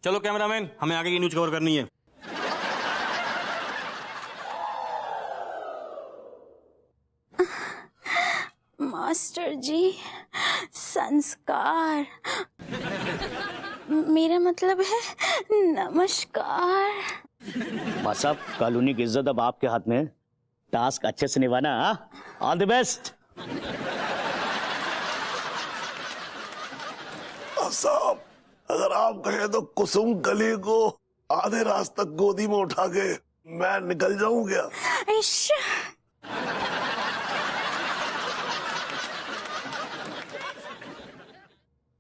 चलो कैमरामैन, हमें आगे की न्यूज कवर करनी है। मास्टर जी, संस्कार, मेरा मतलब है नमस्कार। बस साहब, कॉलोनी की इज्जत अब आपके हाथ में। टास्क अच्छे से निभाना। All the best. साहब, अगर आप कहें तो कुसुम कली को आधे रास्ते तक गोदी में उठा के मैं निकल जाऊं क्या?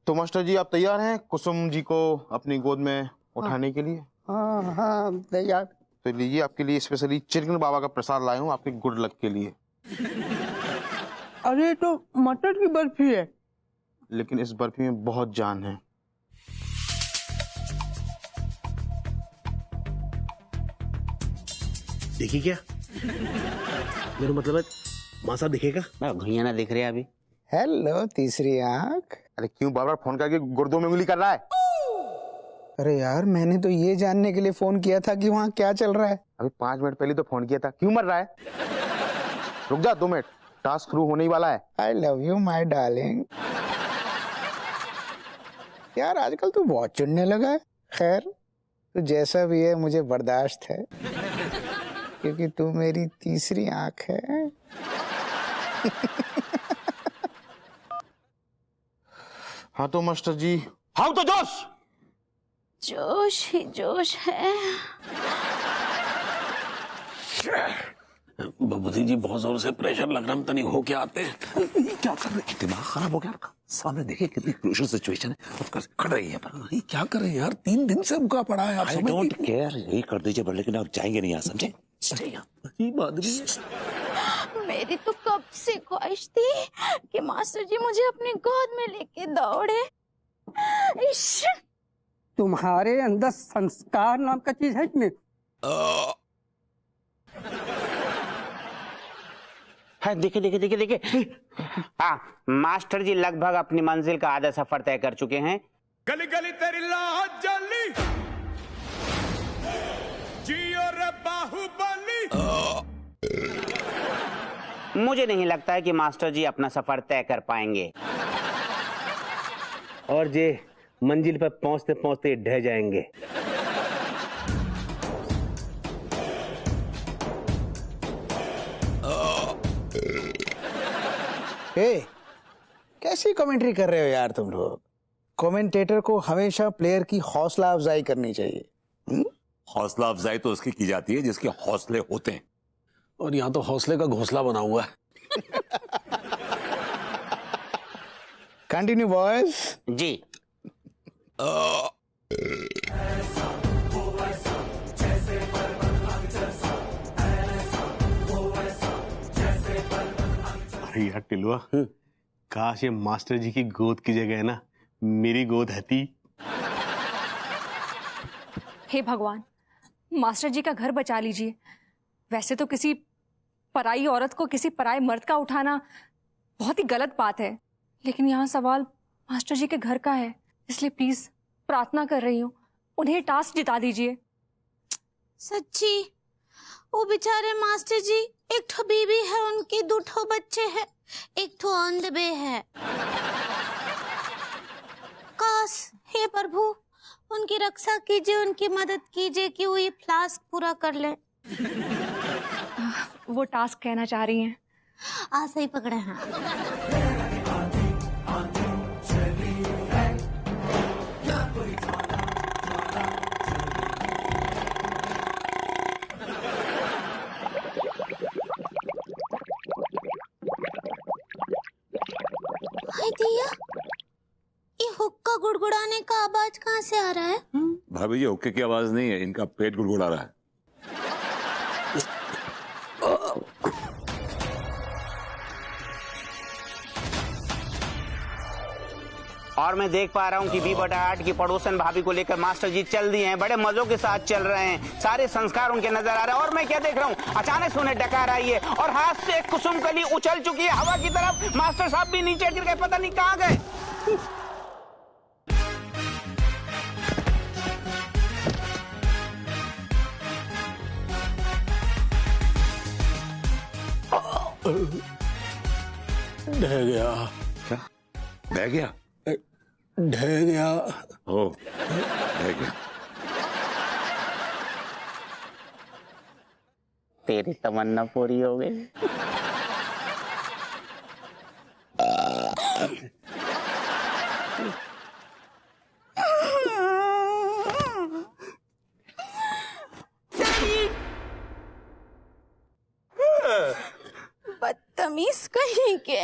तो मास्टर जी, आप तैयार हैं कुसुम जी को अपनी गोद में उठाने के लिए? हाँ तैयार। तो लीजिए, आपके लिए स्पेशली चिरगन बाबा का प्रसाद लाया हूँ आपके गुड लक के लिए। अरे तो मटर की बर्फी है। लेकिन इस बर्फी में बहुत जान है। देखी क्या? मेरा मतलब है मां साहब दिखेगा। भैया ना दिख रहे अभी। हेलो तीसरी आंख। अरे क्यों बार बार फोन करके गुर्दों में उंगली कर रहा है? अरे यार, मैंने तो ये जानने के लिए फोन किया था कि वहाँ क्या चल रहा है। अभी 5 मिनट पहले तो फोन किया था, क्यों मर रहा है? रुक जा 2 मिनट, टास्क शुरू होने ही वाला है। I love you my darling. यार आजकल तू बहुत चुनने लगा है। खैर, तू जैसा भी है मुझे बर्दाश्त है, क्योंकि तू मेरी तीसरी आंख है। हाँ तो मास्टर जी, हाँ तो जोश जोश ही जोश है। बबूती जी, बहुत जोर से प्रेशर लग रहा है, तनी हो क्या आते हैं। क्या कर रहे हैं? दिमाग खराब हो गया आपका? सामने देखिए कितनी क्रूशियल सिचुएशन है, ऑफकोर्स खड़ रही है पर ये क्या कर रहे हैं यार? 3 दिन से उनका पड़ा है। आप आई डोंट केयर, यही कर दीजिए, पर लेकिन आप जाएंगे नहीं यहाँ, समझे? मेरी तो कब से ख्वाहिश थी कि मास्टर जी मुझे अपनी गोद में लेके दौड़े। इश्श! तुम्हारे अंदर संस्कार नाम का चीज है कि नहीं? हाँ, देखिए। हाँ, मास्टर जी लगभग अपनी मंजिल का आधा सफर तय कर चुके हैं। गली गली तेरी लाहौर जली, जियो रे बाहुबली। मुझे नहीं लगता है कि मास्टर जी अपना सफर तय कर पाएंगे। और जे मंजिल पर पहुंचते पहुंचते ढह जाएंगे। कैसी कमेंट्री कर रहे हो यार तुम लोग? कमेंटेटर को हमेशा प्लेयर की हौसला अफजाई करनी चाहिए। हौसला अफजाई तो उसकी की जाती है जिसके हौसले होते हैं, और यहाँ तो हौसले का घोंसला बना हुआ है। Continue boys. जी। अरे यार टिलुआ, काश ये मास्टर जी की गोद की जगह है ना मेरी गोद रहती। हे भगवान, मास्टर जी का घर बचा लीजिए। वैसे तो किसी पराई औरत को किसी पराए मर्द का उठाना बहुत ही गलत बात है, लेकिन यहाँ सवाल मास्टर जी के घर का है, इसलिए प्लीज प्रार्थना कर रही हूँ, उन्हें टास्क जिता दीजिए। सच्ची, वो बेचारे मास्टर जी, एक ठो बीबी है, उनके 2 ठो बच्चे हैं, एक ठो ऑन द वे है। काश, हे प्रभु, उनकी रक्षा कीजिए, उनकी मदद कीजिए कि वो ये फ्लास्क पूरा कर ले। वो टास्क कहना चाह रही हैं। सही पकड़े हैं। दिया, ये हुक्का गुड़गुड़ाने का आवाज कहाँ से आ रहा है? भाभी ये हुक्के की आवाज नहीं है, इनका पेट गुड़गुड़ा रहा है। और मैं देख पा रहा हूँ कि B/8 की पड़ोसन भाभी को लेकर मास्टर जी चल दिए हैं, बड़े मजों के साथ चल रहे हैं, सारे संस्कार उनके नजर आ रहे हैं। और मैं क्या देख रहा हूँ, अचानक से उन्हें डकार आई है और हाथ से कुसुम कली उछल चुकी है हवा की तरफ। मास्टर साहब भी नीचे गिर गए, पता नहीं कहाँ गए। ढह गया। क्या बह गया? ढह गया। ओ बह गया। तेरी तमन्ना पूरी हो गई। बदतमीज कहीं के।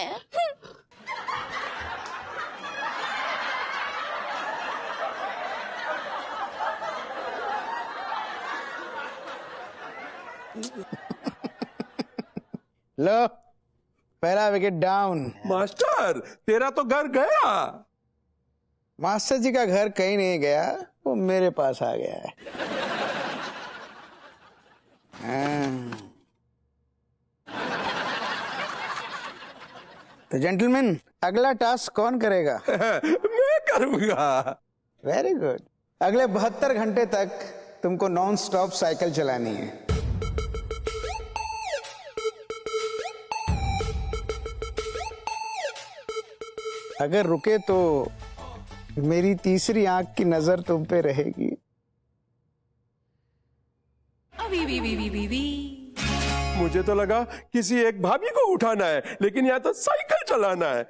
लो, पहला विकेट डाउन। मास्टर तेरा तो घर गया। मास्टर जी का घर कहीं नहीं गया, वो मेरे पास आ गया है। तो जेंटलमैन, अगला टास्क कौन करेगा? मैं करूंगा। Very good. अगले 72 घंटे तक तुमको नॉन स्टॉप साइकिल चलानी है। अगर रुके तो मेरी तीसरी आंख की नजर तुम पे रहेगी। मुझे तो लगा किसी एक भाभी को उठाना है, लेकिन यहाँ तो साइकिल चलाना है।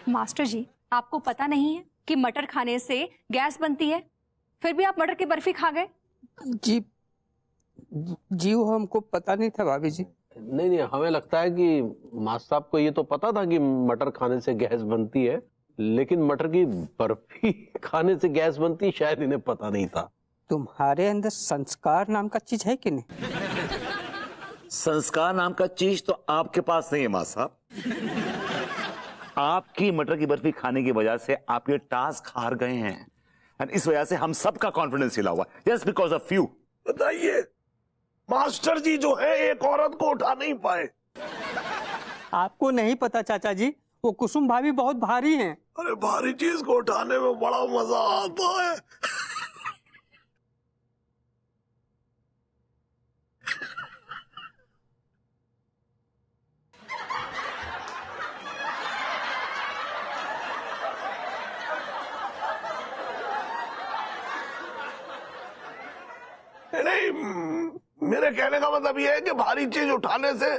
मास्टर जी, आपको पता नहीं है कि मटर खाने से गैस बनती है, फिर भी आप मटर की बर्फी खा गए? जी वो हमको पता नहीं था भाभी जी। नहीं, हमें लगता है कि मास्टर साहब को ये तो पता था कि मटर खाने से गैस बनती है, लेकिन मटर की बर्फी खाने से गैस बनती शायद इन्हें पता नहीं था। तुम्हारे अंदर संस्कार नाम का चीज है कि नहीं? संस्कार नाम का चीज तो आपके पास नहीं है मां साहब। आपकी मटर की बर्फी खाने की वजह से आपके टास्क हार गए हैं, और इस वजह से हम सबका कॉन्फिडेंस हिला हुआ, जस्ट बिकॉज ऑफ यू। बताइए, मास्टर जी जो है एक औरत को उठा नहीं पाए। आपको नहीं पता चाचा जी, वो कुसुम भाभी बहुत भारी हैं। अरे भारी चीज को उठाने में बड़ा मजा आता है। नहीं, मेरे कहने का मतलब यह है कि भारी चीज उठाने से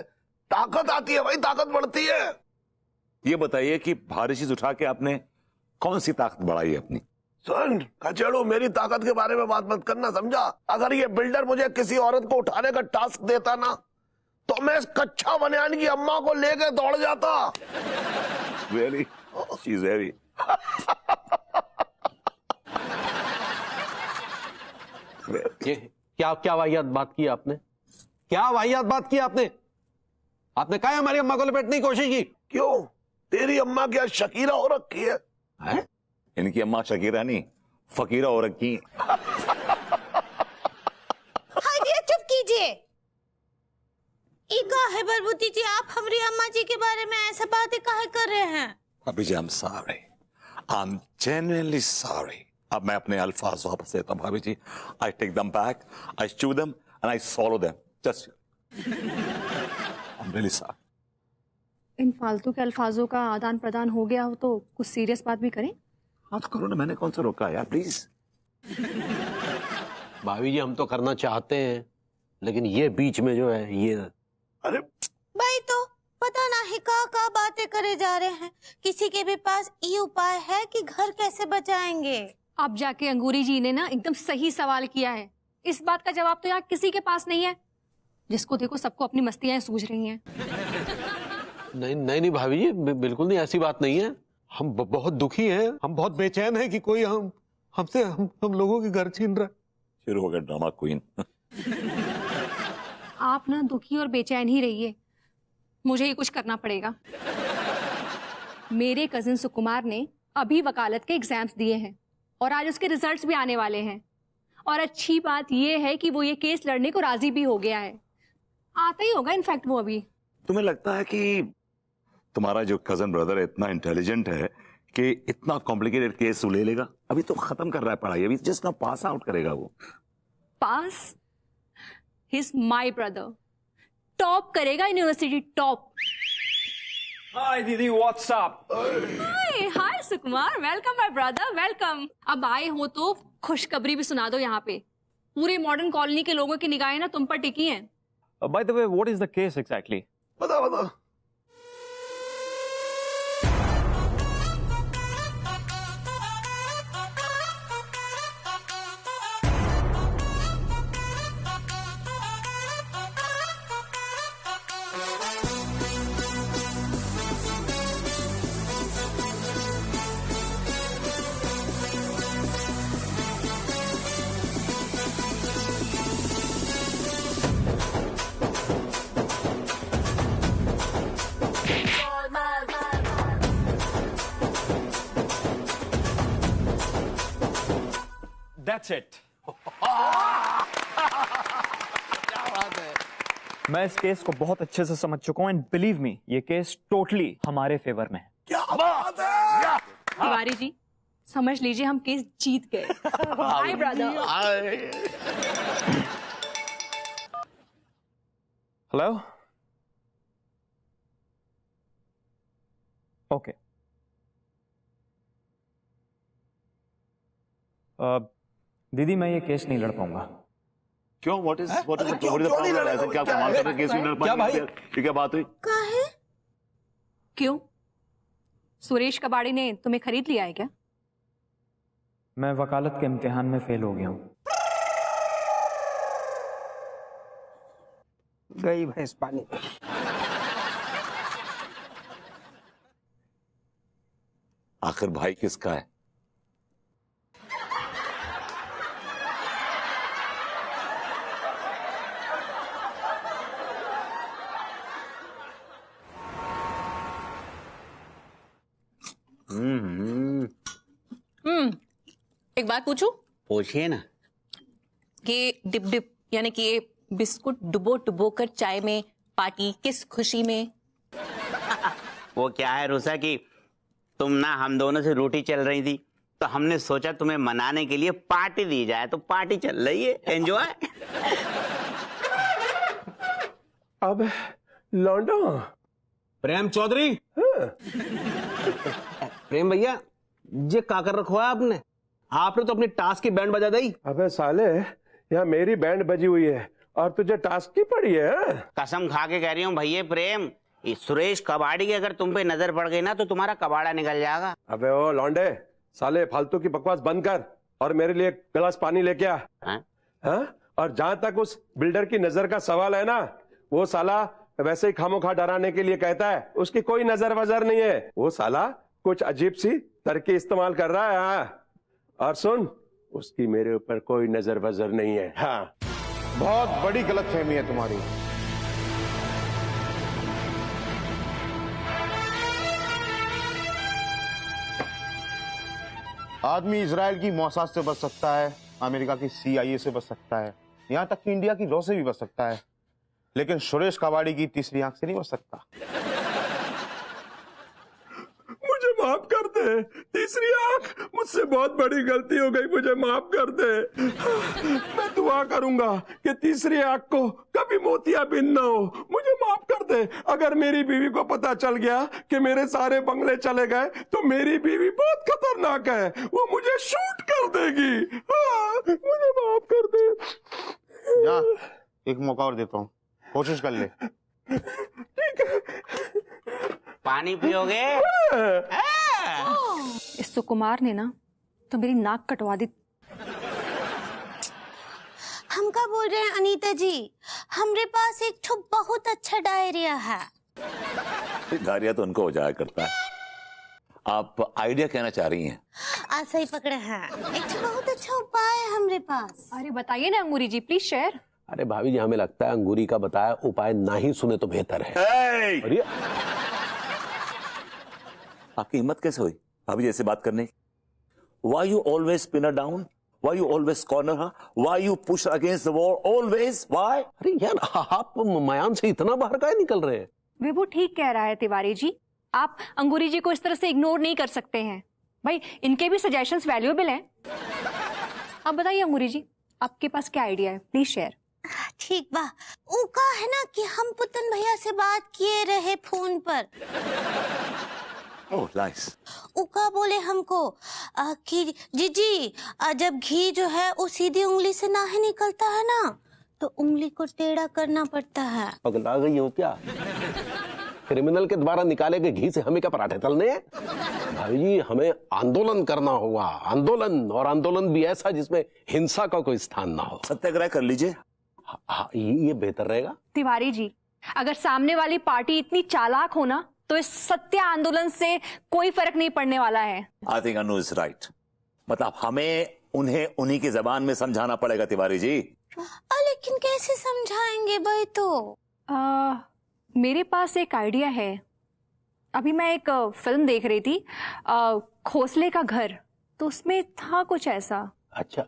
ताकत आती है भाई, ताकत बढ़ती है। ये बताइए कि भारी चीज उठा के आपने कौन सी ताकत बढ़ाई है अपनी? सुन कचेड़ू, मेरी ताकत के बारे में बात मत करना, समझा? अगर ये बिल्डर मुझे किसी औरत को उठाने का टास्क देता ना, तो मैं इस कच्चा बनियान की अम्मा को लेकर दौड़ जाता। Really? She's heavy. ये क्या वाहियात बात की आपने? क्या वाहियात बात की आपने? आपने कहा हमारी अम्मा को लपेटने की कोशिश की? क्यों? तेरी अम्मा क्या शकीरा हो रखी है? इनकी अम्मा शकीरा नहीं, फकीरा हो रखी। हाय, चुप कीजिए। इका है बरबूती जी, आप हमारी अम्मा जी के बारे में ऐसा बातें काहे कर रहे हैं? अभी जी, I'm sorry. I'm genuinely sorry. अब मैं अपने अल्फाज वापस लेता हूं भाभी जी। I take them back, I chew them and I swallow them. Just I'm really sorry. इन फालतू के अल्फाजों का आदान प्रदान हो गया हो तो कुछ सीरियस बात भी करें। हाँ तो करो ना, मैंने कौन सा रोका यार, प्लीज। भाभी जी, हम तो करना चाहते हैं, लेकिन ये बीच में जो है ये। अरे भाई, तो पता नहीं का बातें करे जा रहे हैं। किसी के भी पास ये उपाय है कि घर कैसे बचाएंगे? अब जाके अंगूरी जी ने ना एकदम सही सवाल किया है। इस बात का जवाब तो यहाँ किसी के पास नहीं है। जिसको देखो सबको अपनी मस्तियां सूझ रही हैं। नहीं भाभी जी, बिल्कुल नहीं, ऐसी बात नहीं है। हम बहुत दुखी हैं, हम बहुत बेचैन हैं कि कोई हमसे हम लोगों के घर छीन रहा है। शुरू हो गया ड्रामा क्वीन। आप ना दुखी और बेचैन ही रहिए, मुझे ही कुछ करना पड़ेगा। मेरे कजिन सुकुमार ने अभी वकालत के एग्जाम्स दिए हैं और आज उसके रिजल्ट्स भी आने वाले हैं। और अच्छी बात यह है कि वो ये केस लड़ने को राजी भी हो गया है। आता ही होगा इनफैक्ट वो अभी। तुम्हें लगता है कि तुम्हारा जो कजन ब्रदर है इतना इंटेलिजेंट है कि इतना कॉम्प्लिकेटेड केस वो ले लेगा। अभी तो खत्म कर रहा है पढ़ाई, अभी जस्ट ना पास आउट करेगा वो। Pass? He is my brother, top करेगा यूनिवर्सिटी, टॉप। हाय दीदी, what's up? Hi Sukumar, welcome my brother, welcome. अब आए हो तो खुशखबरी भी सुना दो। यहाँ पे पूरे मॉडर्न कॉलोनी के लोगों की निगाहें ना तुम पर टिकी हैं। By the way, what is the case exactly? बता। That's it. मैं इस केस को बहुत अच्छे से समझ चुका हूं एंड बिलीव मी, ये केस टोटली हमारे फेवर में है। क्या बात है? तिवारी जी समझ लीजिए हम केस जीत गए। Hi brother. Hello, okay. दीदी मैं ये केस नहीं लड़ पाऊंगा। क्यों? What is problem? ऐसा क्या कमाल कर रहे केस नहीं लड़ पाएंगे? क्या भाई, क्या बात हुई? काहे? क्यों? सुरेश कबाड़ी ने तुम्हें खरीद लिया है क्या? मैं वकालत के इम्तिहान में फेल हो गया हूं। गई भैंस पानी। आखिर भाई किसका है? एक बात पूछूं? पूछिए ना। कि डिप डिप यानी कि ये बिस्कुट डुबो डुबो कर चाय में पार्टी किस खुशी में? वो क्या है रुसा कि तुम ना हम दोनों से रोटी चल रही थी तो हमने सोचा तुम्हें मनाने के लिए पार्टी दी जाए, तो पार्टी चल रही है, एंजॉय। अब लौंडा प्रेम चौधरी। प्रेम भैया, ये का कर रखो है आपने? आपने तो अपनी टास्क की बैंड बजा दी। अबे साले, यहाँ मेरी बैंड बजी हुई है और तुझे टास्क की पड़ी है? कसम खा के कह रही हूँ भैया प्रेम, इस सुरेश कबाड़ी की अगर तुम पे नजर पड़ गई ना तो तुम्हारा कबाड़ा निकल जाएगा। अबे ओ लौंडे, साले फालतू की बकवास बंद कर और मेरे लिए एक गिलास पानी लेके आ। हाँ? और जहां तक उस बिल्डर की नजर का सवाल है ना, वो साला वैसे ही खामोखा डराने के लिए कहता है, उसकी कोई नजर वजर नहीं है। वो साला कुछ अजीब सी तरकीब इस्तेमाल कर रहा है। हाँ? और सुन, उसकी मेरे ऊपर कोई नजर वजर नहीं है। हाँ, बहुत बड़ी गलतफहमी है तुम्हारी। आदमी इजराइल की मौसाद से बच सकता है, अमेरिका की CIA से बच सकता है, यहां तक कि इंडिया की लॉ से भी बच सकता है, लेकिन सुरेश कबाड़ी की तीसरी आंख से नहीं बच सकता। मुझे माफ कर दे, तीसरी आंख, मुझसे बहुत बड़ी गलती हो गई, मुझे माफ कर दे। मैं दुआ करूंगा कि तीसरी आंख को कभी मोतियाबिंद ना हो। मुझे माफ कर दे। अगर मेरी बीवी को पता चल गया कि मेरे सारे बंगले चले गए तो मेरी बीवी बहुत खतरनाक है, वो मुझे शूट कर देगी। मुझे माफ कर दे। जा, एक मौका और देता हूँ, कोशिश कर ले। ठीक है। पानी पियोगे? इस सुकुमार ने ना तो मेरी नाक कटवा दी। हम क्या बोल रहे हैं अनीता जी, हमारे पास एक ठो बहुत अच्छा डायरिया है। डायरिया तो उनको हो जाया करता है। आप आइडिया कहना चाह रही हैं? ऐसा ही पकड़े हैं, एक ठो बहुत अच्छा उपाय है हमारे पास। अरे बताइए ना अंगूरी जी, प्लीज शेयर। अरे भाभी जी, हमें लगता है अंगूरी का बताया उपाय ना ही सुने तो बेहतर है। अरे आपकी हिम्मत कैसे हुई भाभी जी ऐसे बात करने की? Why you always pin her down? Why you always corner her? Why you push her against the wall? Always? Why? अरे यार, आप मयान से इतना बाहर काहे निकल रहे हैं? विभू ठीक कह रहा है तिवारी जी, आप अंगूरी जी को इस तरह से इग्नोर नहीं कर सकते हैं भाई, इनके भी सजेशंस वैल्यूएबल हैं। अब बताइए अंगूरी जी, आपके पास क्या आइडिया है, प्लीज शेयर। ठीक बा, वो का है ना कि हम पुतन भैया से बात किए रहे फोन पर। Oh nice. उका बोले हमको कि जीजी जब घी जो है वो सीधी उंगली से ना ही निकलता है ना, तो उंगली को टेढ़ा करना पड़ता है। पगला गई हो क्या? क्रिमिनल के द्वारा निकाले गए घी से हमें क्या पराठे तलने हैं? भाई जी, हमें आंदोलन करना होगा, आंदोलन, और आंदोलन भी ऐसा जिसमें हिंसा का कोई स्थान ना हो। सत्याग्रह कर लीजिए। हाँ, ये बेहतर रहेगा। तिवारी जी, अगर सामने वाली पार्टी इतनी चालाक हो ना, तो इस सत्या आंदोलन से कोई फर्क नहीं पड़ने वाला है। I think Anu is right. मतलब हमें उन्हें उन्हीं की जबान में समझाना पड़ेगा तिवारी जी। लेकिन कैसे समझाएंगे भाई? तो मेरे पास एक आइडिया है। अभी मैं एक फिल्म देख रही थी, खोसले का घर, तो उसमें था कुछ ऐसा। अच्छा,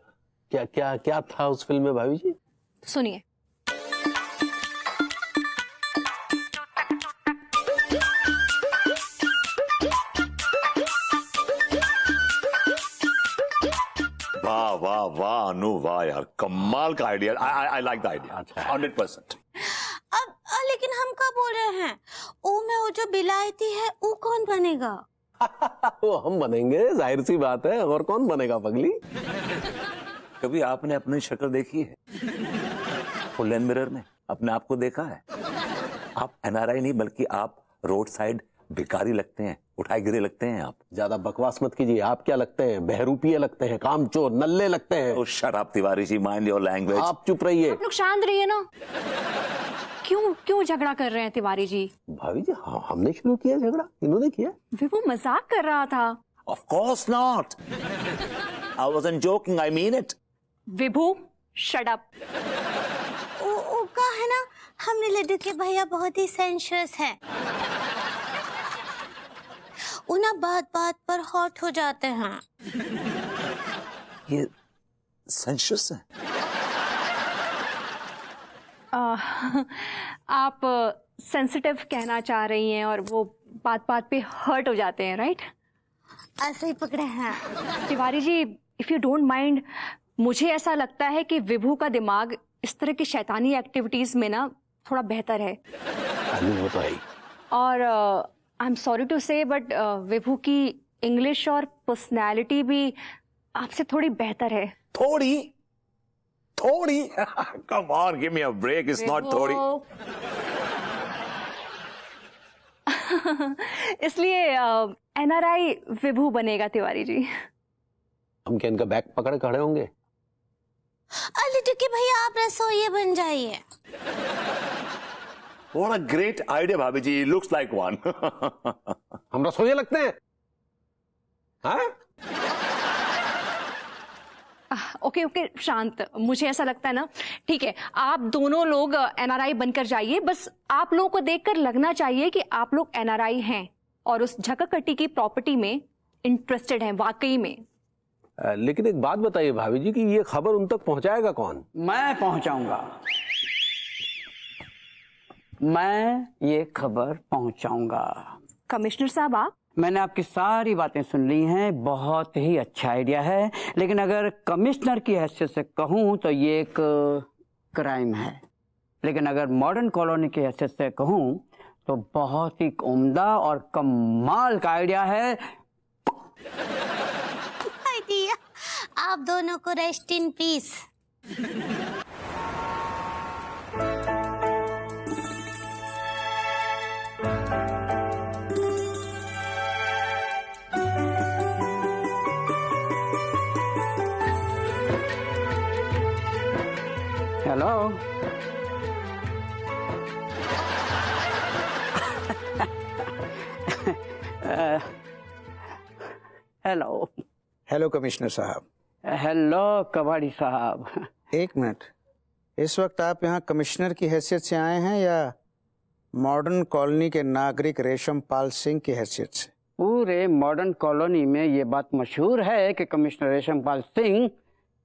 क्या क्या क्या था उस फिल्म में भाभी जी? सुनिए। वाह वाह वाह अनु, वाह यार, कमाल का idea. I like the idea 100%। अब लेकिन हम क्या बोल रहे हैं, ओ में वो जो बिलायती है वो कौन बनेगा? वो हम बनेंगे, जाहिर सी बात है, और कौन बनेगा पगली? कभी आपने अपनी शक्ल देखी है फुल लेंथ मिरर में? अपने आप को देखा है? आप एनआरआई नहीं बल्कि आप रोड साइड भिखारी लगते हैं, उठाए गिरे लगते हैं। आप ज्यादा बकवास मत कीजिए। आप क्या लगते हैं? बहरूपिये लगते हैं, कामचोर, नल्ले लगते हैं। Shut up Tiwari ji, mind your language. आप चुप रहिए। आप लोग शांत रहिए ना। क्यों झगड़ा कर रहे हैं तिवारी जी? भाभी जी, हाँ, हमने शुरू किया झगड़ा, इन्होंने किया। विभू मजाक कर रहा था। Of course not, I wasn't joking, I mean it. Vibhu shut up. वो का है ना, हमने लड्डू के भैया बहुत ही सेंशियस है, उन्हें बात बात पर हॉट हो जाते हैं। ये सेंशियस है? आप सेंसिटिव कहना चाह रही हैं और वो बात बात पे हर्ट हो जाते हैं, राइट? ऐसे ही पकड़े हैं। Tiwari ji, if you don't mind, मुझे ऐसा लगता है कि विभू का दिमाग इस तरह की शैतानी एक्टिविटीज में ना थोड़ा बेहतर है। वो तो है। और आई एम सॉरी टू से बट विभू की इंग्लिश और पर्सनैलिटी भी आपसे थोड़ी बेहतर है। थोड़ी? Come on, give me a break. It's not थोड़ी। इसलिए एनआरआई विभू बनेगा तिवारी जी। हम क्या इनका बैग पकड़ खड़े होंगे? लड्डू के भैया आप रसोइये बन जाइए। What a great idea, भाभी जी। Looks like one। हम रसोइये लगते हैं? हाँ? ओके शांत, मुझे ऐसा लगता है ना, ठीक है, आप दोनों लोग एनआरआई बनकर जाइए। बस आप लोगों को देखकर लगना चाहिए कि आप लोग एनआरआई हैं और उस झककटी की प्रॉपर्टी में इंटरेस्टेड हैं वाकई में। लेकिन एक बात बताइए भाभी जी, कि ये खबर उन तक पहुंचाएगा कौन? मैं पहुंचाऊंगा। मैं ये खबर पहुंचाऊंगा। कमिश्नर साहब, आप? मैंने आपकी सारी बातें सुन ली हैं, बहुत ही अच्छा आइडिया है, लेकिन अगर कमिश्नर की हैसियत से कहूं तो ये एक क्राइम है, लेकिन अगर मॉडर्न कॉलोनी की हैसियत से कहूं तो बहुत ही उम्दा और कमाल का आइडिया है। आइडिया, आप दोनों को rest in peace. Hello. Hello. Hello commissioner साहब। हेलो कबाड़ी साहब। एक मिनट, इस वक्त आप यहाँ कमिश्नर की हैसियत से आए हैं या मॉडर्न कॉलोनी के नागरिक रेशम पाल सिंह की हैसियत से? पूरे मॉडर्न कॉलोनी में ये बात मशहूर है कि कमिश्नर रेशम पाल सिंह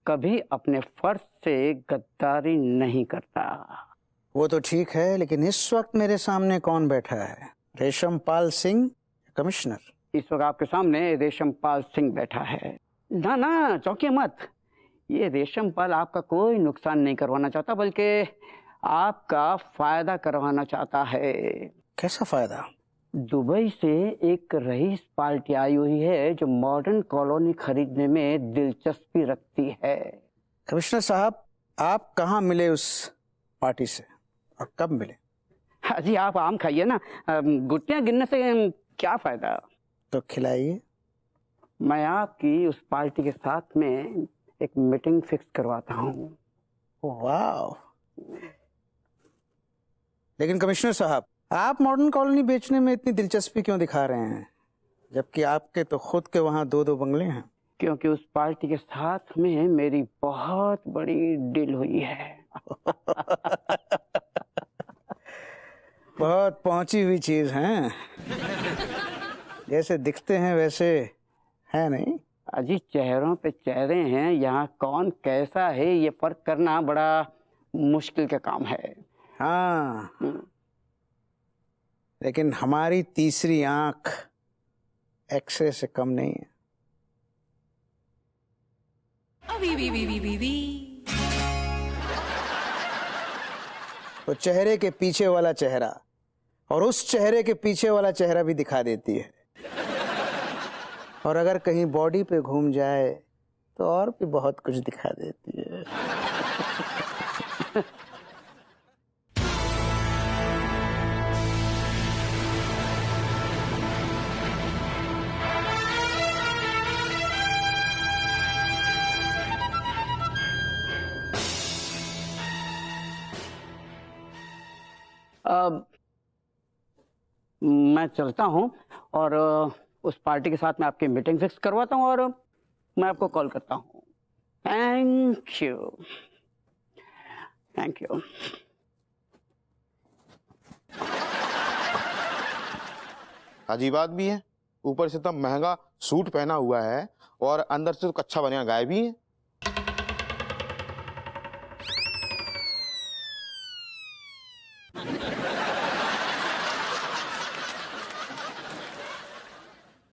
कभी अपने फर्ज से गद्दारी नहीं करता। वो तो ठीक है, लेकिन इस वक्त मेरे सामने कौन बैठा है? रेशम पाल सिंह कमिश्नर? इस वक्त आपके सामने रेशमपाल सिंह बैठा है। ना ना, चौंकिए मत। ये रेशमपाल आपका कोई नुकसान नहीं करवाना चाहता, बल्कि आपका फायदा करवाना चाहता है। कैसा फायदा? दुबई से एक रईस पार्टी आई हुई है जो मॉडर्न कॉलोनी खरीदने में दिलचस्पी रखती है। कमिश्नर साहब, आप कहाँ मिले उस पार्टी से और कब मिले? हाँ जी, आप आम खाइए ना, गुटियां गिनने से क्या फायदा। तो खिलाइए। मैं आपकी उस पार्टी के साथ में एक मीटिंग फिक्स करवाता हूँ। वाह! लेकिन कमिश्नर साहब, आप मॉडर्न कॉलोनी बेचने में इतनी दिलचस्पी क्यों दिखा रहे हैं, जबकि आपके तो खुद के वहाँ 2-2 बंगले हैं? क्योंकि उस पार्टी के साथ में मेरी बहुत बड़ी डील हुई है। बहुत पहुंची हुई चीज है। जैसे दिखते हैं वैसे है नहीं। अजी, चेहरों पे चेहरे हैं, यहाँ कौन कैसा है ये फर्क करना बड़ा मुश्किल का काम है। हाँ, लेकिन हमारी तीसरी आंख एक्सरे से कम नहीं है। तो चेहरे के पीछे वाला चेहरा और उस चेहरे के पीछे वाला चेहरा भी दिखा देती है। और अगर कहीं बॉडी पे घूम जाए तो और भी बहुत कुछ दिखा देती है। अब मैं चलता हूँ और उस पार्टी के साथ मैं आपकी मीटिंग फिक्स करवाता हूँ और मैं आपको कॉल करता हूँ। Thank you, thank you. अजीब बात भी है, ऊपर से इतना महंगा सूट पहना हुआ है और अंदर से तो कच्चा बनिया गायब ही है।